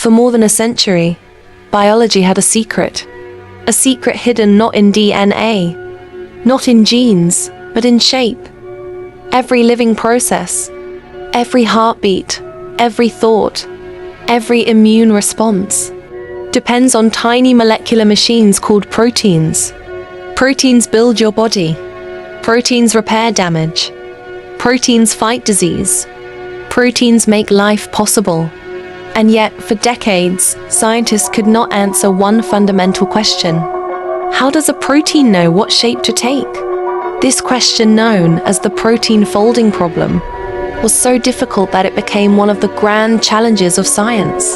For more than a century, biology had a secret hidden not in DNA, not in genes, but in shape. Every living process, every heartbeat, every thought, every immune response depends on tiny molecular machines called proteins. Proteins build your body. Proteins repair damage. Proteins fight disease. Proteins make life possible. And yet, for decades, scientists could not answer one fundamental question. How does a protein know what shape to take? This question, known as the protein folding problem, was so difficult that it became one of the grand challenges of science.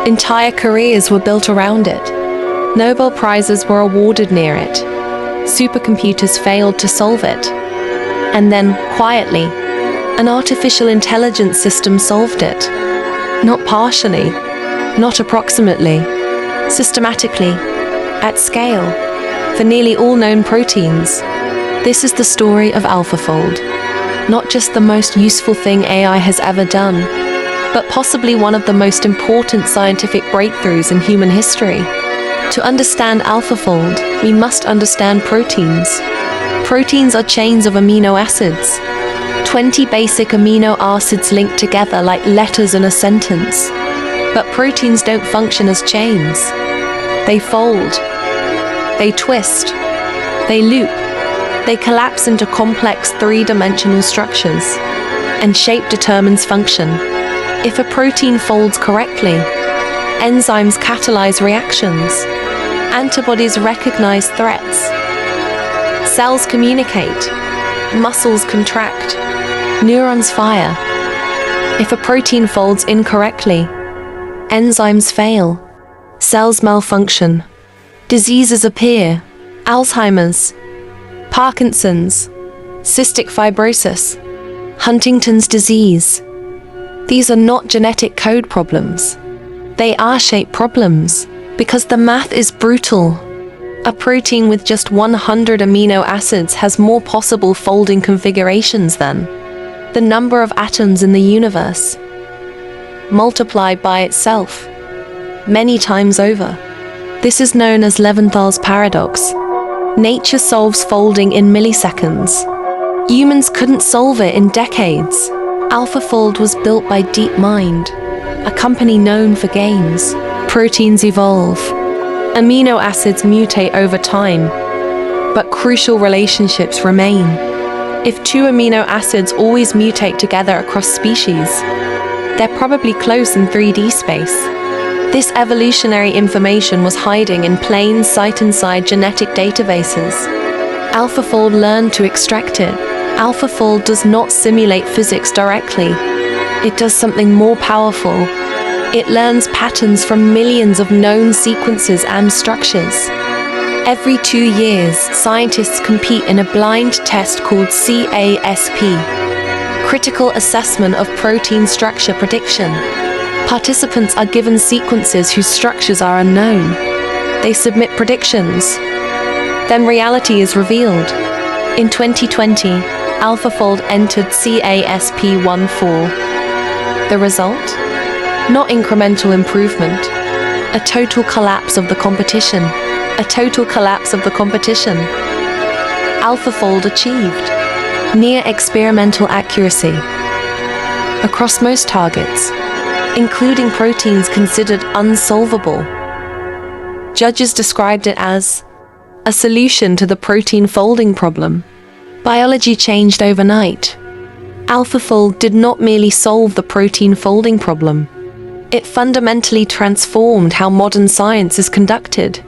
Entire careers were built around it. Nobel Prizes were awarded near it. Supercomputers failed to solve it. And then, quietly, an artificial intelligence system solved it. Not partially, not approximately, systematically, at scale, for nearly all known proteins. This is the story of AlphaFold. Not just the most useful thing AI has ever done, but possibly one of the most important scientific breakthroughs in human history. To understand AlphaFold, we must understand proteins. Proteins are chains of amino acids. 20 basic amino acids linked together like letters in a sentence. But proteins don't function as chains. They fold. They twist. They loop. They collapse into complex three-dimensional structures. And shape determines function. If a protein folds correctly, enzymes catalyze reactions. Antibodies recognize threats. Cells communicate. Muscles contract. Neurons fire. If a protein folds incorrectly, enzymes fail. Cells malfunction. Diseases appear. Alzheimer's, Parkinson's, cystic fibrosis, Huntington's disease. These are not genetic code problems. They are shape problems, because the math is brutal. A protein with just 100 amino acids has more possible folding configurations than the number of atoms in the universe, multiplied by itself, many times over. This is known as Levinthal's paradox. Nature solves folding in milliseconds. Humans couldn't solve it in decades. AlphaFold was built by DeepMind, a company known for games. Proteins evolve. Amino acids mutate over time, but crucial relationships remain. If two amino acids always mutate together across species, they're probably close in 3D space. This evolutionary information was hiding in plain sight inside genetic databases. AlphaFold learned to extract it. AlphaFold does not simulate physics directly. It does something more powerful. It learns patterns from millions of known sequences and structures. Every 2 years, scientists compete in a blind test called CASP, Critical Assessment of Protein Structure Prediction. Participants are given sequences whose structures are unknown. They submit predictions. Then reality is revealed. In 2020, AlphaFold entered CASP 1.4. The result? Not incremental improvement. A total collapse of the competition. A total collapse of the competition. AlphaFold achieved near experimental accuracy across most targets, including proteins considered unsolvable. Judges described it as a solution to the protein folding problem. Biology changed overnight. AlphaFold did not merely solve the protein folding problem. It fundamentally transformed how modern science is conducted.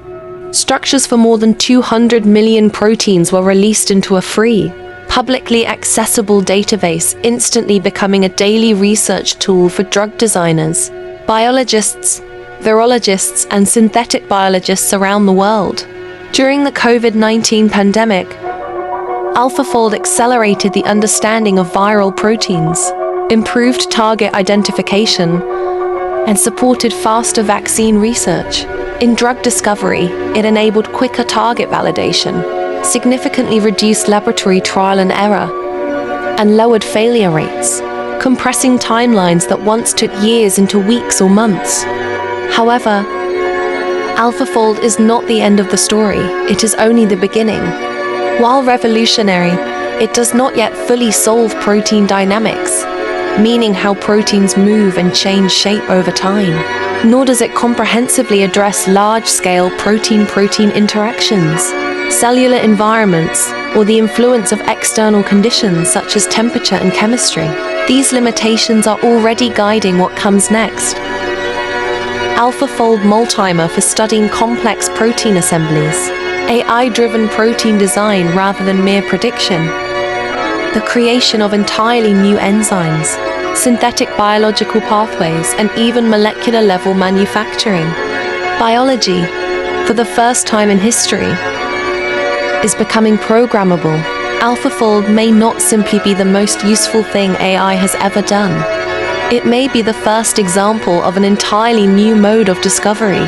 Structures for more than 200 million proteins were released into a free, publicly accessible database, instantly becoming a daily research tool for drug designers, biologists, virologists, and synthetic biologists around the world. During the COVID-19 pandemic, AlphaFold accelerated the understanding of viral proteins, improved target identification, and supported faster vaccine research. In drug discovery, it enabled quicker target validation, significantly reduced laboratory trial and error, and lowered failure rates, compressing timelines that once took years into weeks or months. However, AlphaFold is not the end of the story, it is only the beginning. While revolutionary, it does not yet fully solve protein dynamics, meaning how proteins move and change shape over time. Nor does it comprehensively address large-scale protein-protein interactions, cellular environments, or the influence of external conditions such as temperature and chemistry. These limitations are already guiding what comes next. AlphaFold Multimer for studying complex protein assemblies, AI-driven protein design rather than mere prediction, the creation of entirely new enzymes, synthetic biological pathways, and even molecular-level manufacturing. Biology, for the first time in history, is becoming programmable. AlphaFold may not simply be the most useful thing AI has ever done. It may be the first example of an entirely new mode of discovery.